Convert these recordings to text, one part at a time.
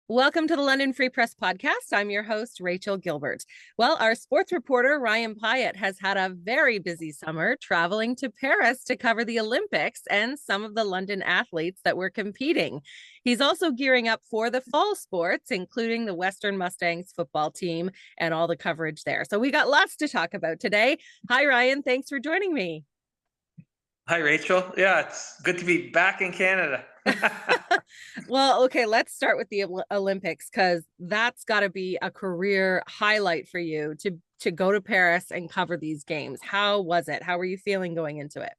Welcome to the London Free Press Podcast. I'm your host, Rachel Gilbert. Well, our sports reporter, Ryan Pyette, has had a very busy summer traveling to Paris to cover the Olympics and some of the London athletes that were competing. He's also gearing up for the fall sports, including the Western Mustangs football team and all the coverage there. So we got lots to talk about today. Hi, Ryan. Thanks for joining me. Hi, Rachel. Yeah, it's good to be back in Canada. Well, okay, let's start with the Olympics, because that's got to be a career highlight for you to go to Paris and cover these games. How was it? How were you feeling going into it?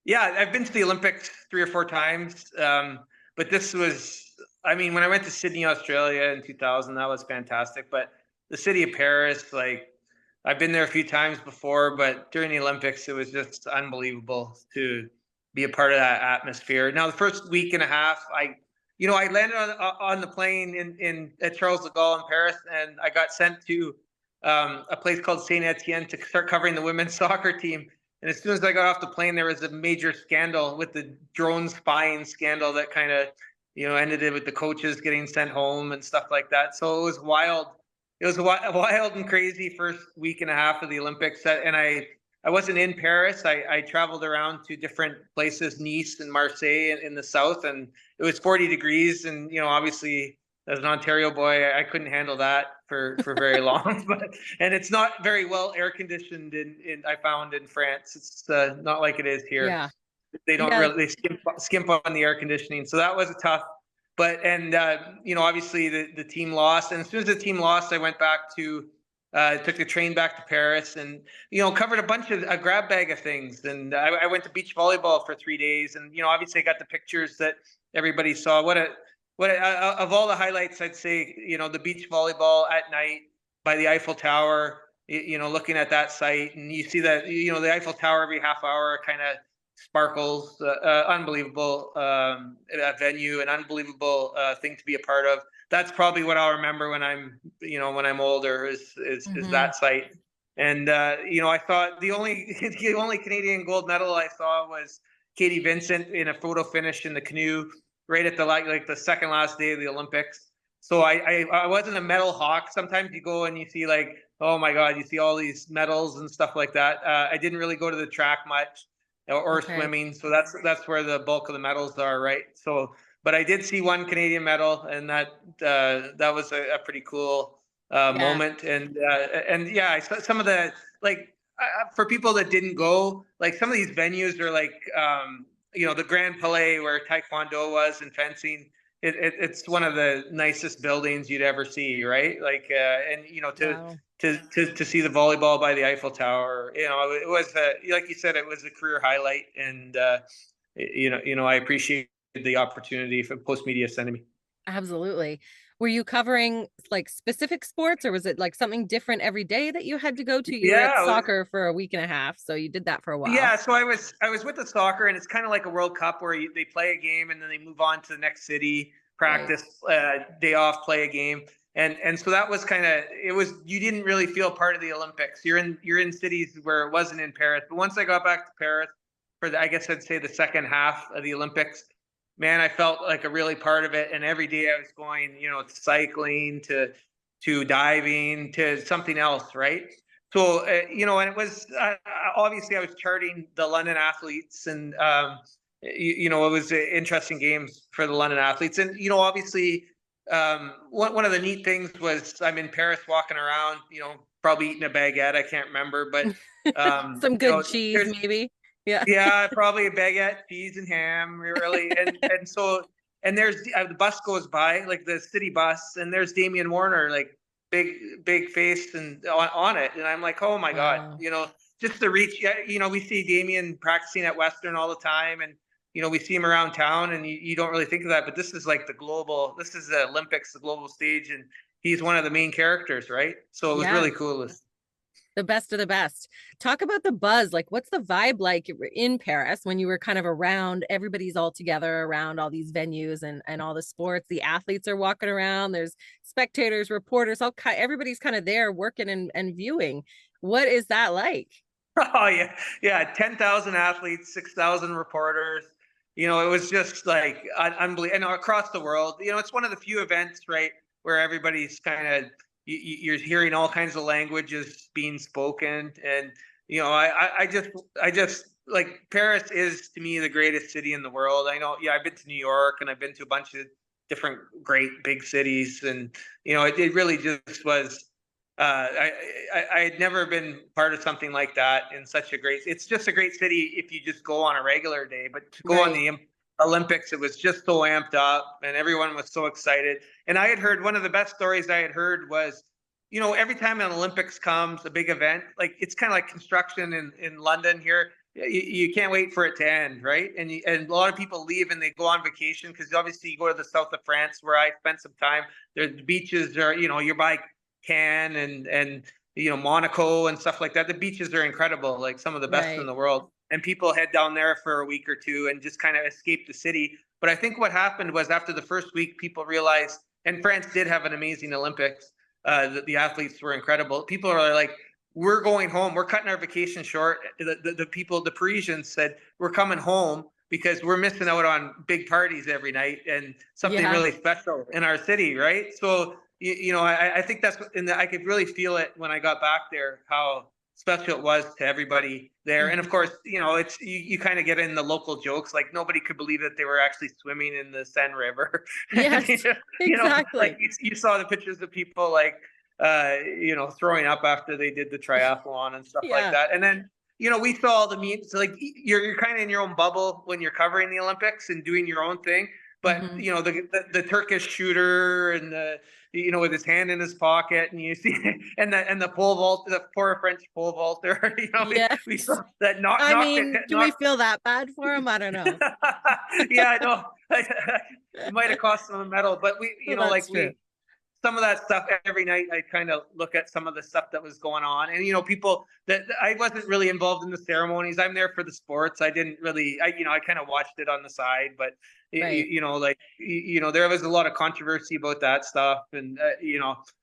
Yeah, I've been to the Olympics 3 or 4 times, but this was, when I went to Sydney, Australia in 2000, that was fantastic. But the city of Paris, I've been there a few times before, but during the Olympics, it was just unbelievable to be a part of that atmosphere. Now, the first week and a half, I landed on the plane in at Charles de Gaulle in Paris, and I got sent to a place called Saint Etienne to start covering the women's soccer team. And as soon as I got off the plane, there was a major scandal with the drone spying scandal that kind of, ended it with the coaches getting sent home and stuff like that. So it was wild. It was a wild and crazy first week and a half of the Olympics. And I wasn't in Paris. I traveled around to different places, Nice and Marseille in the south, and it was 40 degrees. And, obviously, as an Ontario boy, I couldn't handle that for very long. And it's not very well air conditioned I found in France. It's not like it is here. Yeah. They don't really, they skimp on the air conditioning. So that was tough. But obviously the team lost. And as soon as the team lost, I went back to took the train back to Paris and, covered a bunch of a grab bag of things. And I went to beach volleyball for 3 days. And, obviously I got the pictures that everybody saw. Of all the highlights, I'd say, the beach volleyball at night by the Eiffel Tower, looking at that site. And you see that, the Eiffel Tower every half hour kind of sparkles. Unbelievable venue, an unbelievable thing to be a part of. That's probably what I'll remember when I'm older is that site. And I thought the only Canadian gold medal I saw was Katie Vincent in a photo finish in the canoe right at the second last day of the Olympics. So I wasn't a medal hawk. Sometimes you go and you see oh my God, you see all these medals and stuff like that. I didn't really go to the track much or swimming. So that's where the bulk of the medals are, right? So, but I did see one Canadian medal, and that was a pretty cool moment. And I saw some of the for people that didn't go, some of these venues are the Grand Palais where Taekwondo was and fencing. It's one of the nicest buildings you'd ever see, right? To see the volleyball by the Eiffel Tower, it was like you said, it was a career highlight, and I appreciate the opportunity for Post Media sending me. Absolutely. Were you covering specific sports, or was it something different every day that you had to go to? You were at soccer for a week and a half, so you did that for a while. Yeah, so I was with the soccer, and it's kind of like a World Cup where they play a game and then they move on to the next city, practice, day off, play a game. And so that was you didn't really feel part of the Olympics. You're in cities where it wasn't in Paris. But once I got back to Paris for I guess I'd say the second half of the Olympics, man, I felt like a really part of it. And every day I was going, to cycling, to diving, to something else, right? So, and it was, obviously I was charting the London athletes, and, it was interesting games for the London athletes. And, obviously, one of the neat things was I'm in Paris walking around, probably eating a baguette. I can't remember, but some good cheese, maybe. Yeah. Yeah, probably a baguette, cheese and ham, really. And there's the bus goes by, the city bus, and there's Damian Warner, big face and on it. And I'm like, oh my God, just to reach, we see Damian practicing at Western all the time, and we see him around town, and you don't really think of that, but this is this is the Olympics, the global stage, and he's one of the main characters, right? So it was really cool. The best of the best. Talk about the buzz. What's the vibe like in Paris when you were kind of around, everybody's all together around all these venues and all the sports, the athletes are walking around, there's spectators, reporters, everybody's kind of there working and viewing. What is that like? Oh yeah. 10,000 athletes, 6,000 reporters. it was just like unbelievable. And across the world, it's one of the few events, right, where everybody's kind of, you're hearing all kinds of languages being spoken. And, I just like, Paris is to me the greatest city in the world. I know, I've been to New York and I've been to a bunch of different great big cities. And, it really just was, I had never been part of something like that in such a it's just a great city if you just go on a regular day, but to go on the Olympics, it was just so amped up and everyone was so excited. And I had heard, one of the best stories I had heard was, every time an Olympics comes, a big event, like it's kind of like construction in London here. You can't wait for it to end, right? And a lot of people leave and they go on vacation, because obviously you go to the south of France where I spent some time. The beaches are, you're by Cannes and Monaco and stuff like that. The beaches are incredible, like some of the best in the world. And people head down there for a week or two and just kind of escape the city. But I think what happened was, after the first week, people realized, and France did have an amazing Olympics. The athletes were incredible. People are like, we're going home. We're cutting our vacation short. The people, the Parisians said, we're coming home because we're missing out on big parties every night and something really special in our city, right? So, I think that's, and I could really feel it when I got back there, how special it was to everybody there. And of course, it's, you kind of get in the local jokes, like nobody could believe that they were actually swimming in the Seine River. Yes, exactly. Like you saw the pictures of people like, throwing up after they did the triathlon and stuff like that. And then, we saw all the memes, like you're kind of in your own bubble when you're covering the Olympics and doing your own thing. But, the Turkish shooter and with his hand in his pocket, and you see, and the pole vault, the poor French pole vaulter, we saw that do we feel that bad for him? I don't know. Yeah, I know. It might have cost him a medal, but some of that stuff every night, I kind of look at some of the stuff that was going on, and people that I wasn't really involved in the ceremonies. I'm there for the sports. I didn't really, I kind of watched it on the side, but there was a lot of controversy about that stuff, and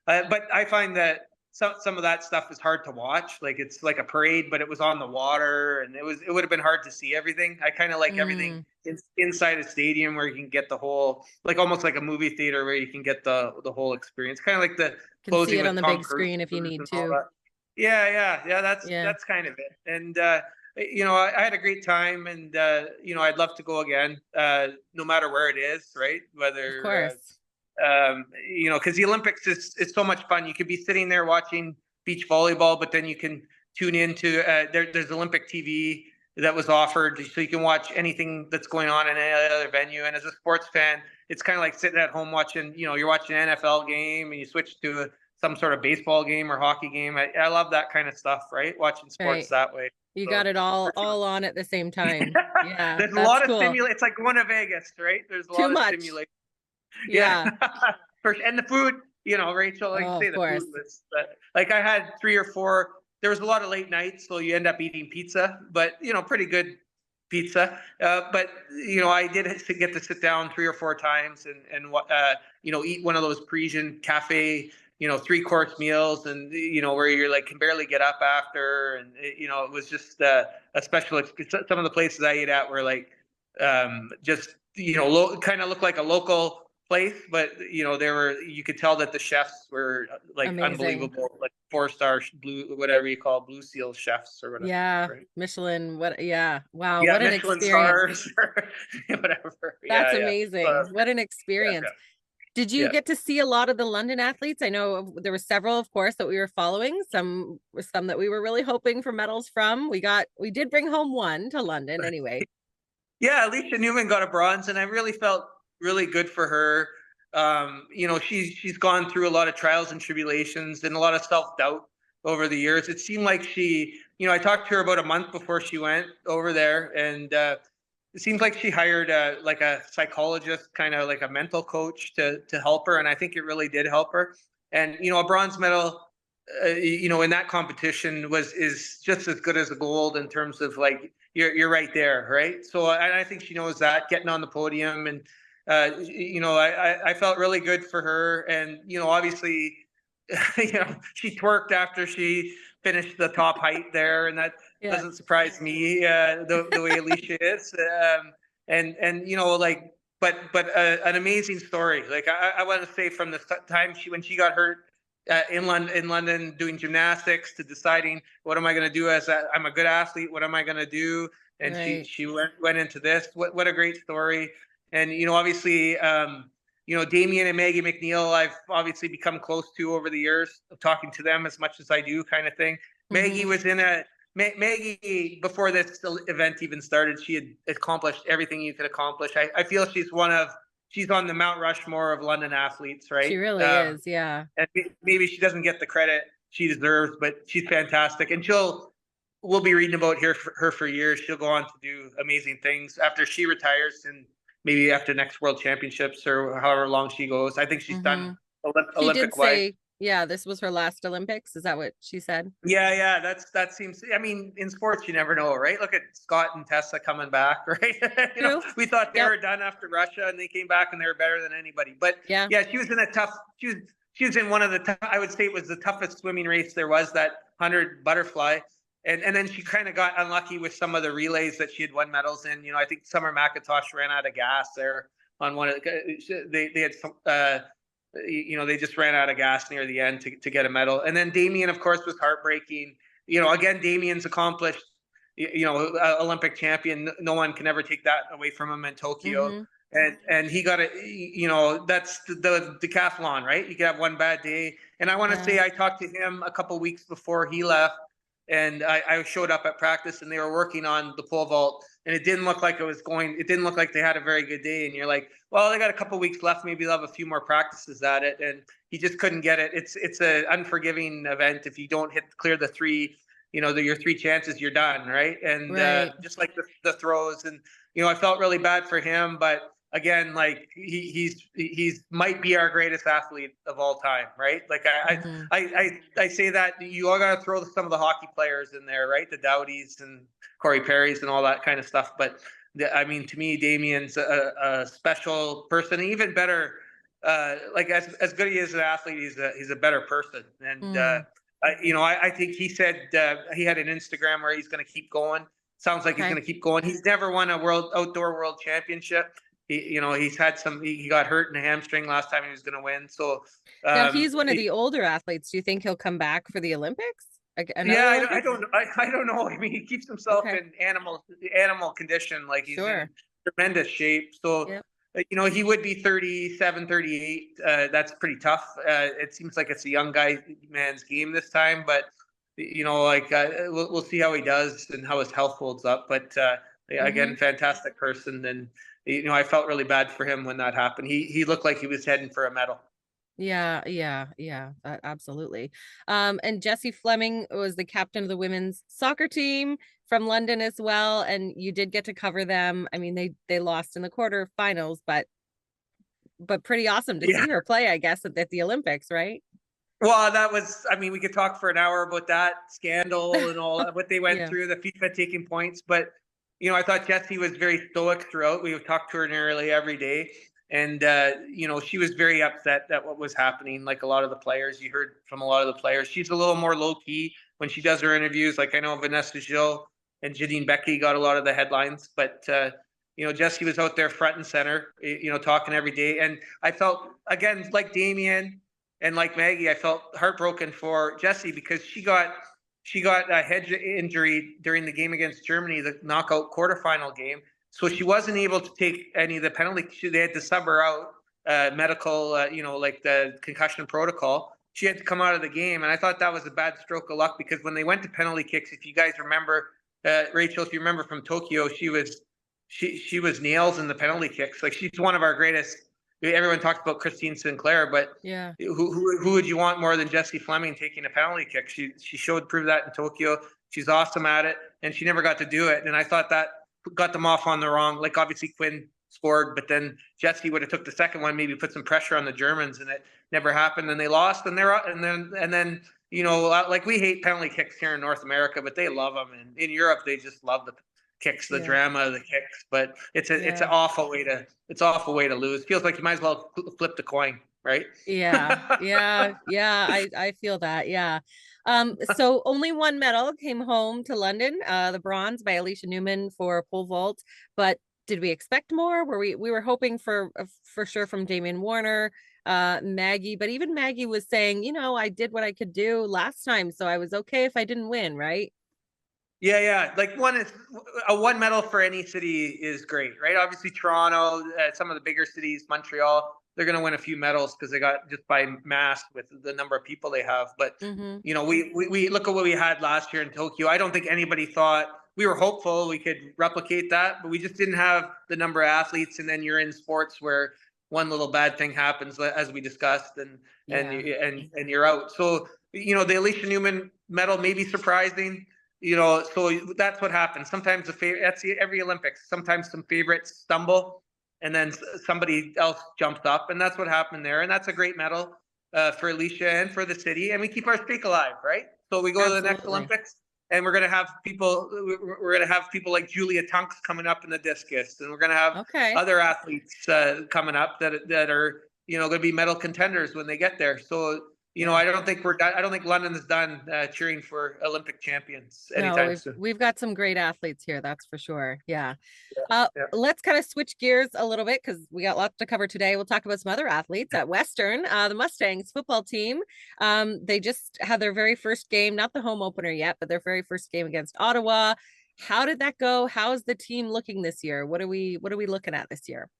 but I find that some of that stuff is hard to watch. Like, it's like a parade, but it was on the water, and it would have been hard to see everything. I kind of like everything inside a stadium where you can get the whole, like almost like a movie theater where you can get the whole experience. Kind of like the can see it on the big screen if you need to. Yeah. That's kind of it. And I had a great time, and I'd love to go again, no matter where it is, right? Whether of course. Because the Olympics is so much fun. You could be sitting there watching beach volleyball, but then you can tune into there's Olympic TV that was offered, so you can watch anything that's going on in any other venue. And as a sports fan, it's kind of like sitting at home watching, you're watching an NFL game and you switch to some sort of baseball game or hockey game. I love that kind of stuff, right? Watching sports that way. You got it all on at the same time. Yeah, there's a lot of stimulation. It's like going to Vegas, right? There's a lot of stimulation. Yeah. And the food, Rachel, like the food was like, I had 3 or 4. There was a lot of late nights, so you end up eating pizza, but pretty good pizza. But I did get to sit down 3 or 4 times and eat one of those Parisian cafe, 3-course meals, and where you're like can barely get up after, and it was just a special experience. Some of the places I ate at were like just kind of looked like a local place, but you could tell that the chefs were like amazing. Unbelievable, like 4-star blue seal chefs or whatever. Yeah, right? Michelin. Wow, yeah, what an Michelin experience. Stars or whatever. That's amazing. What an experience. Did you get to see a lot of the London athletes? I know there were several, of course, that we were following. Some that we were really hoping for medals from. We did bring home one to London anyway. Yeah, Alicia Newman got a bronze, and I really felt really good for her. She's gone through a lot of trials and tribulations and a lot of self-doubt over the years. It seemed like I talked to her about a month before she went over there, and it seems like she hired a psychologist, kind of like a mental coach to help her. And I think it really did help her. And, a bronze medal, in that competition is just as good as a gold in terms of like, you're right there. Right. So I think she knows that, getting on the podium, and, I felt really good for her. And, obviously, she twerked after she finished the top height there, and that doesn't surprise me, the way Alicia is. and like, but an amazing story. Like I want to say from the time when she got hurt in London doing gymnastics to deciding what am I going to do I'm a good athlete. What am I going to do? And Right. she went into this. What a great story. And obviously, Damien and Maggie McNeil, I've obviously become close to over the years of talking to them as much as I do, kind of thing. Maggie was in Maggie, before this event even started, she had accomplished everything you could accomplish. I feel she's on the Mount Rushmore of London athletes, She right? really is. Yeah. And maybe she doesn't get the credit she deserves, but she's fantastic. And we'll be reading about her for years. She'll go on to do amazing things after she retires, and maybe after next World Championships or however long she goes. I think she's done She did Olympic wise. say, yeah, this was her last Olympics. Is that what she said? Yeah, that seems. I mean, in sports, you never know, right? Look at Scott and Tessa coming back, right? True. We thought they were done after Russia, and they came back and they were better than anybody. But yeah, she was in a tough. She was in one of the. I would say it was the toughest swimming race there was, that 100 butterfly, and then she kind of got unlucky with some of the relays that she had won medals in. I think Summer McIntosh ran out of gas there on one of they had some. They just ran out of gas near the end to get a medal. And then Damien, of course, was heartbreaking. Again, Damien's accomplished, Olympic champion. No one can ever take that away from him in Tokyo. And he got that's the decathlon, right? You could have one bad day. And I want to say I talked to him a couple of weeks before he left, and I showed up at practice, and they were working on the pole vault, and it didn't look like it didn't look like they had a very good day. And you're like, well, they got a couple of weeks left. Maybe they'll have a few more practices at it. And he just couldn't get it. It's an unforgiving event. If you don't clear the three, your three chances, you're done. Right. And just like the throws, and, I felt really bad for him, but again, like he's might be our greatest athlete of all time, right? Like I say that you all got to throw some of the hockey players in there, right? The Dowdys and Corey Perry's and all that kind of stuff. But I mean, to me, Damien's a special person. Even better, like as good as he is an athlete, he's a better person. And I think he said he had an Instagram where he's going to keep going. Sounds like he's going to keep going. He's never won a outdoor world championship. He's had he got hurt in a hamstring last time he was going to win. So now he's one of the older athletes. Do you think he'll come back for the Olympics? I don't know. I mean, he keeps himself in animal condition. Like he's in tremendous shape. So, he would be 37, 38. That's pretty tough. It seems like it's a young man's game this time, but we'll see how he does and how his health holds up. But again, fantastic person. And, I felt really bad for him when that happened. He looked like he was heading for a medal. Yeah, absolutely. And Jessie Fleming was the captain of the women's soccer team from London as well. And you did get to cover them. I mean, they lost in the quarterfinals, but pretty awesome to see her play, I guess, at the Olympics, right? Well, we could talk for an hour about that scandal and all what they went through, the FIFA taking points. But, I thought Jessie was very stoic throughout. We would talk to her nearly every day. And, she was very upset at what was happening. Like a lot of the players, you heard from a lot of the players, she's a little more low key when she does her interviews. Like I know Vanessa Gilles and Janine Becky got a lot of the headlines, but, Jessie was out there front and center, talking every day. And I felt, again, like Damien and like Maggie, I felt heartbroken for Jessie because she got a head injury during the game against Germany, the knockout quarterfinal game. So she wasn't able to take any of the penalty. They had to sub her out, medical, like the concussion protocol. She had to come out of the game. And I thought that was a bad stroke of luck because when they went to penalty kicks, if you guys remember, Rachel, if you remember from Tokyo, she was nails in the penalty kicks. Like she's one of our greatest. Everyone talks about Christine Sinclair, but who would you want more than Jessie Fleming taking a penalty kick? She proved that in Tokyo. She's awesome at it, and she never got to do it. And I thought that got them off on the wrong. Like obviously Quinn scored, but then Jessie would have took the second one, maybe put some pressure on the Germans, and it never happened. And they lost, and then like we hate penalty kicks here in North America, but they love them, and in Europe they just love the kicks, the drama of the kicks. But it's an awful way to lose. Feels like you might as well flip the coin, right? I feel that. So only one medal came home to London, the bronze by Alicia Newman for pole vault, but did we expect more? We were hoping for sure from Damian Warner, Maggie, but even Maggie was saying, I did what I could do last time, so I was okay if I didn't win, right? Yeah. Like one medal for any city is great, right? Obviously, Toronto, some of the bigger cities, Montreal, they're going to win a few medals because they got just by mass with the number of people they have. But we look at what we had last year in Tokyo. I don't think anybody thought we were hopeful we could replicate that, but we just didn't have the number of athletes. And then you're in sports where one little bad thing happens, as we discussed, and you're out. So the Alicia Newman medal may be surprising. So that's what happens. Sometimes every Olympics. Sometimes some favorites stumble, and then somebody else jumps up, and that's what happened there. And that's a great medal for Alicia and for the city. And we keep our streak alive, right? So we go to the next Olympics, and we're gonna have people. We're gonna have people like Julia Tunks coming up in the discus, and we're gonna have other athletes coming up that are going to be medal contenders when they get there. So. I don't think London is done cheering for Olympic champions anytime soon. We've got some great athletes here, that's for sure. Yeah. Let's kind of switch gears a little bit because we got lots to cover today. We'll talk about some other athletes at Western, the Mustangs football team. They just had their very first game, not the home opener yet, but their very first game against Ottawa. How did that go? How is the team looking this year? What are we looking at this year?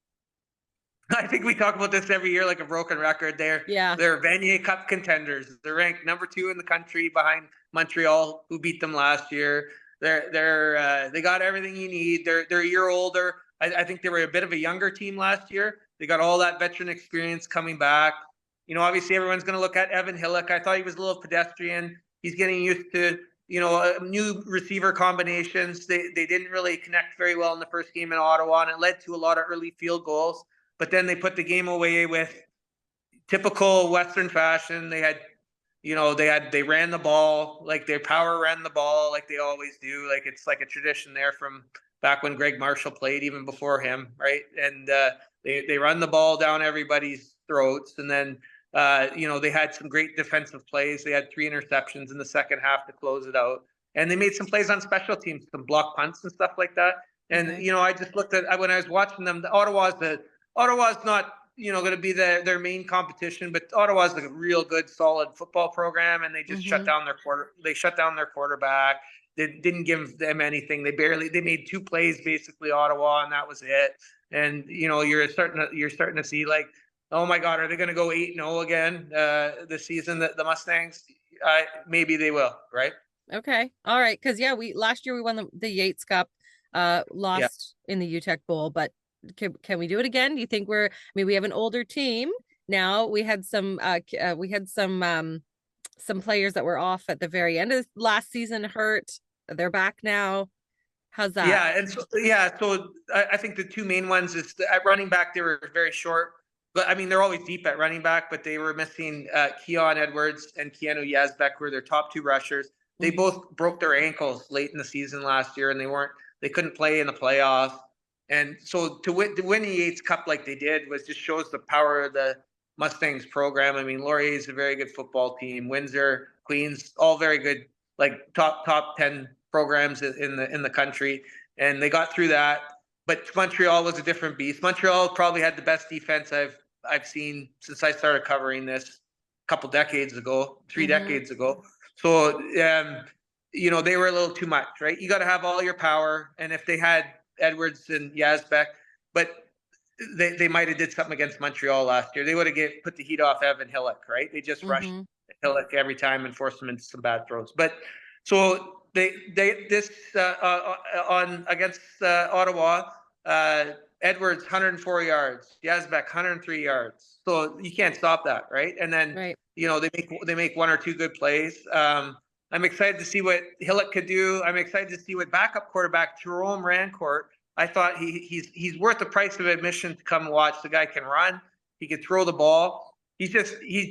I think we talk about this every year like a broken record. They're Vanier Cup contenders. They're ranked number 2 in the country behind Montreal, who beat them last year. They got everything you need. They're a year older. I think they were a bit of a younger team last year. They got all that veteran experience coming back. Obviously everyone's going to look at Evan Hillock. I thought he was a little pedestrian. He's getting used to new receiver combinations. They didn't really connect very well in the first game in Ottawa, and it led to a lot of early field goals. But then they put the game away with typical Western fashion. They ran the ball, like their power ran the ball like they always do. Like it's like a tradition there from back when Greg Marshall played, even before him, right? And they run the ball down everybody's throats. And then, they had some great defensive plays. They had 3 interceptions in the second half to close it out. And they made some plays on special teams, some block punts and stuff like that. And, I just looked at, when I was watching them, Ottawa's not, going to be their main competition, but Ottawa's like a real good, solid football program, and they just shut down their quarterback. They didn't give them anything. They made 2 plays basically, Ottawa, and that was it. And you're starting to see like, oh my God, are they going to go 8-0 again this season? The Mustangs, maybe they will, right? Okay, all right, because last year we won the Yates Cup, lost in the UTEC Bowl, but. Can we do it again? Do you think we have an older team now? We had some players that were off at the very end of last season hurt. They're back now. How's that? So I think the 2 main ones is at running back, they were very short, but I mean, they're always deep at running back, but they were missing Keon Edwards and Keanu Yazbek, who were their top 2 rushers. They both broke their ankles late in the season last year, and they couldn't play in the playoffs. And so to win the Yates Cup like they did just shows the power of the Mustangs program. I mean, Laurier is a very good football team. Windsor, Queens, all very good, like top 10 programs in the country. And they got through that. But Montreal was a different beast. Montreal probably had the best defense I've seen since I started covering this a couple decades ago, 3 decades ago. So they were a little too much, right? You got to have all your power, and if they had Edwards and Yazbek, but they might have did something against Montreal last year. They would have put the heat off Evan Hillock, right? They just rushed Hillock every time and forced him into some bad throws. But so against Ottawa, Edwards 104 yards, Yazbek 103 yards. So you can't stop that, right? And then they make 1 or 2 good plays. I'm excited to see what Hillock could do. I'm excited to see what backup quarterback Jerome Rancourt. I thought he's worth the price of admission to come watch. The guy can run. He can throw the ball.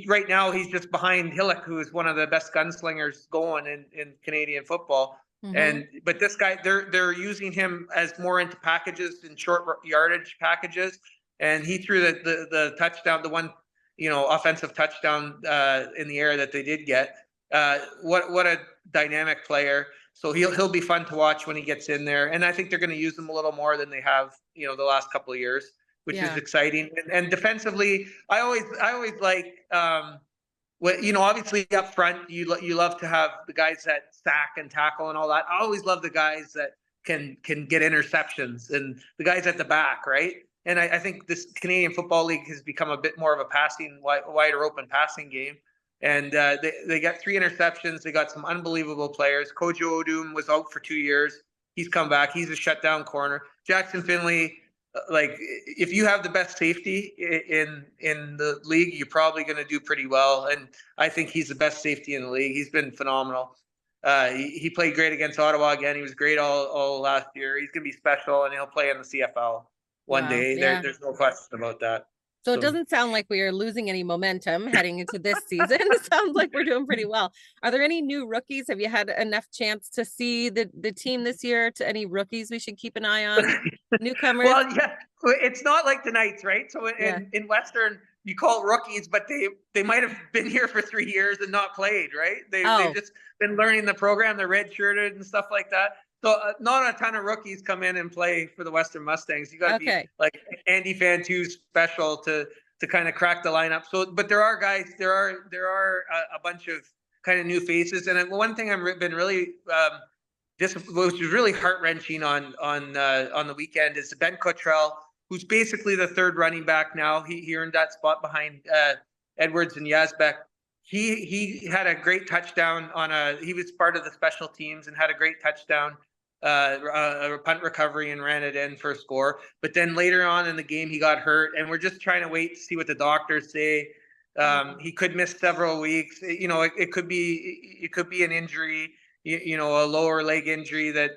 Right now he's just behind Hillock, who is one of the best gunslingers going in Canadian football. But this guy, they're using him as more into packages and short yardage packages. And he threw the touchdown, the one offensive touchdown in the air that they did get. What a dynamic player. So he'll be fun to watch when he gets in there. And I think they're going to use him a little more than they have the last couple of years, which is Yeah. exciting. And defensively, I always like, obviously up front, you love to have the guys that sack and tackle and all that. I always love the guys that can get interceptions and the guys at the back, right? And I think this Canadian Football League has become a bit more of a wider open passing game. And they got 3 interceptions. They got some unbelievable players. Kojo Odum was out for 2 years. He's come back. He's a shutdown corner. Jackson Finley, like, if you have the best safety in the league, you're probably going to do pretty well. And I think he's the best safety in the league. He's been phenomenal. He played great against Ottawa again. He was great all last year. He's going to be special, and he'll play in the CFL one day. Yeah. There's no question about that. So it doesn't sound like we are losing any momentum heading into this season. It sounds like we're doing pretty well. Are there any new rookies? Have you had enough chance to see the team this year? To any rookies we should keep an eye on? Newcomers? Well, yeah, it's not like the Knights, right? So in Western, you call it rookies, but they might have been here for 3 years and not played, right? They've just been learning the program. They're redshirted and stuff like that. So not a ton of rookies come in and play for the Western Mustangs. You got to be like Andy Fantu special to kind of crack the lineup. So, but there are guys. There are a bunch of kind of new faces. And one thing I've been really which is really heart wrenching on the weekend is Ben Cottrell, who's basically the third running back now. He earned that spot behind Edwards and Yazbek. He had a great touchdown he was part of the special teams and had a great touchdown, a punt recovery, and ran it in for a score. But then later on in the game, he got hurt, and we're just trying to wait to see what the doctors say. He could miss several weeks. It could be an injury, a lower leg injury that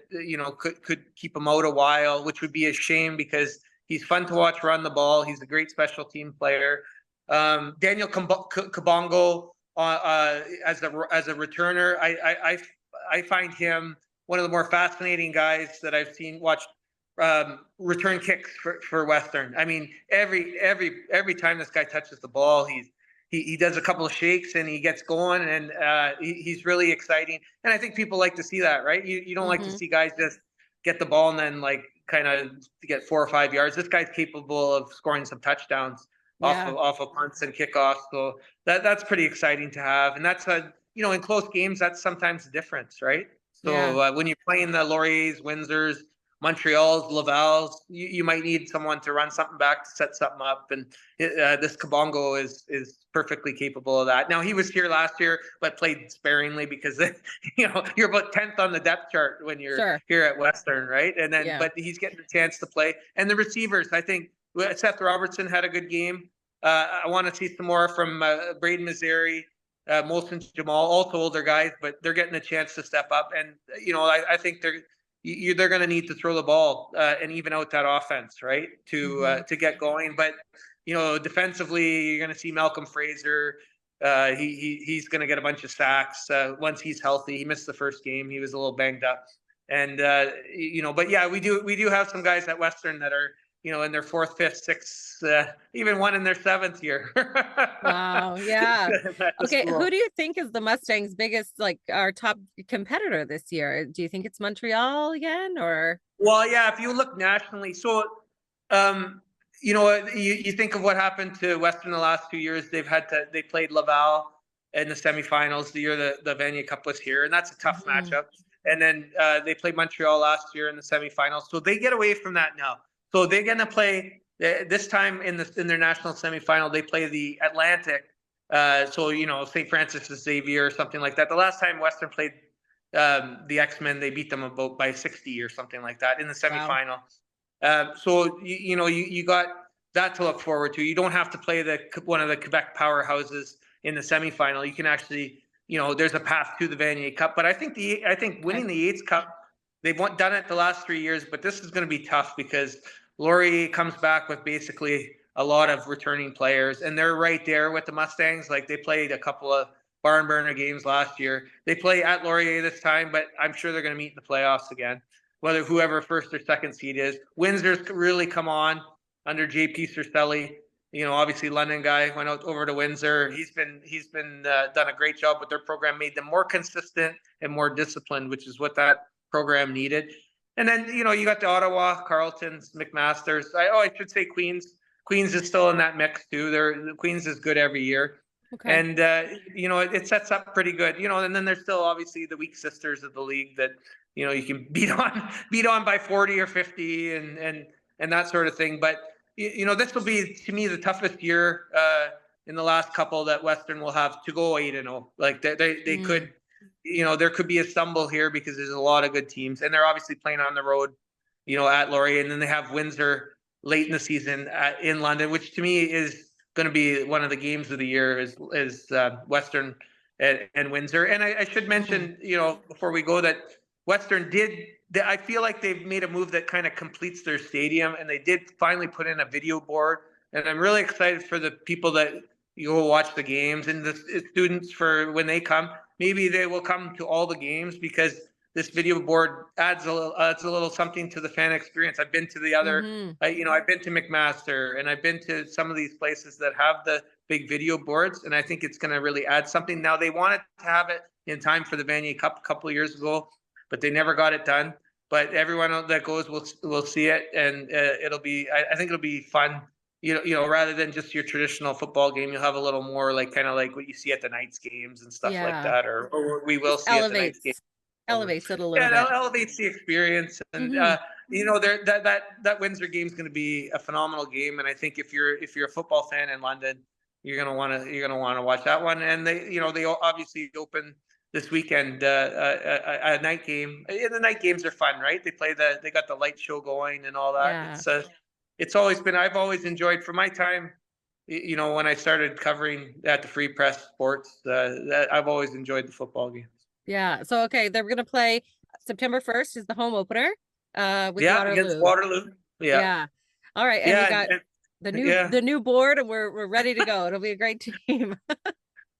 could keep him out a while, which would be a shame because he's fun to watch run the ball. He's a great special team player. Daniel Kabongo as a returner, I find him one of the more fascinating guys that I've watched return kicks for Western. I mean, every time this guy touches the ball, he does a couple of shakes and he gets going, and he's really exciting. And I think people like to see that, right? You don't like to see guys just get the ball and then like kind of get 4 or 5 yards. This guy's capable of scoring some touchdowns off of punts and kickoffs. So that's pretty exciting to have. And that's in close games, that's sometimes the difference, right? So when you're playing the Lauriers, Windsors, Montreals, Lavals, you might need someone to run something back to set something up. And this Kabongo is perfectly capable of that. Now, he was here last year, but played sparingly because, you're about 10th on the depth chart when you're here at Western, right? And then, but he's getting a chance to play. And the receivers, I think Seth Robertson had a good game. I want to see some more from Braden Mazzeri, Molson Jamal, also older guys, but they're getting a chance to step up. And, I think they're going to need to throw the ball and even out that offense, right, to get going. But defensively, you're going to see Malcolm Fraser. He's going to get a bunch of sacks once he's healthy. He missed the first game; he was a little banged up, and But yeah, we do have some guys at Western that are in their 4th, 5th, 6th, even one in their 7th year. Wow. Yeah. Okay. Who do you think is the Mustangs' biggest, our top competitor this year? Do you think it's Montreal again, or? Well, yeah, if you look nationally, so, you think of what happened to Western the last 2 years. They played Laval in the semifinals the year the Vanier Cup was here, and that's a tough matchup. And then they played Montreal last year in the semifinals. So they get away from that now. So they're going to play this time in their national semifinal. They play the Atlantic. St. Francis Xavier or something like that. The last time Western played the X-Men, they beat them about by 60 or something like that in the semifinal. Wow. So you got that to look forward to. You don't have to play one of the Quebec powerhouses in the semifinal. You can actually, there's a path to the Vanier Cup. But I think winning the Yates Cup, they've done it the last 3 years, but this is going to be tough because Laurier comes back with basically a lot of returning players, and they're right there with the Mustangs. Like, they played a couple of barn burner games last year. They play at Laurier this time, but I'm sure they're going to meet in the playoffs again, whoever 1st or 2nd seed is. Windsor's really come on under JP Cercelli. Obviously London guy went out over to Windsor. He's been done a great job with their program, made them more consistent and more disciplined, which is what that program needed. And then, you got the Ottawa, Carleton's, McMaster's. I should say Queens. Queens is still in that mix too. The Queens is good every year. Okay. And, it sets up pretty good, and then there's still obviously the weak sisters of the league that, you can beat on by 40 or 50 and that sort of thing. But, this will be, to me, the toughest year in the last couple that Western will have to go 8-0. Like they could, there could be a stumble here because there's a lot of good teams, and they're obviously playing on the road, at Laurier, and then they have Windsor late in the season in London, which to me is going to be one of the games of the year is Western and Windsor. And I should mention, before we go, that Western I feel like they've made a move that kind of completes their stadium, and they did finally put in a video board. And I'm really excited for the people that go watch the games and the students for when they come. Maybe they will come to all the games because this video board adds a little something to the fan experience. I've been to the other, I've been to McMaster, and I've been to some of these places that have the big video boards, and I think it's going to really add something. Now, they wanted to have it in time for the Vanier Cup a couple of years ago, but they never got it done. But everyone that goes will see it, and it'll be. I think it'll be fun. Rather than just your traditional football game, you'll have a little more kind of like what you see at the Knights games and stuff like that, or we will see at the Knights games. Elevates it a little bit. Yeah, it elevates the experience, and that Windsor game is going to be a phenomenal game. And I think if you're a football fan in London, you're gonna want to watch that one. And they obviously open this weekend a night game. And the night games are fun, right? They got the light show going and all that. Yeah. It's always been. I've always enjoyed from my time. When I started covering at the Free Press Sports, I've always enjoyed the football games. Yeah. So, okay, they're going to play September 1st is the home opener with Waterloo. Against Waterloo. Yeah. All right. And you got the new board, and we're ready to go. It'll be a great team.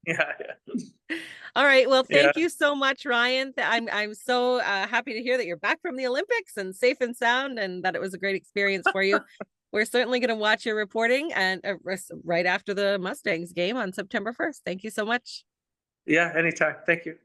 Yeah. All right. Well, thank you so much, Ryan. I'm so happy to hear that you're back from the Olympics and safe and sound, and that it was a great experience for you. We're certainly going to watch your reporting and right after the Mustangs game on September 1st. Thank you so much. Yeah, anytime. Thank you.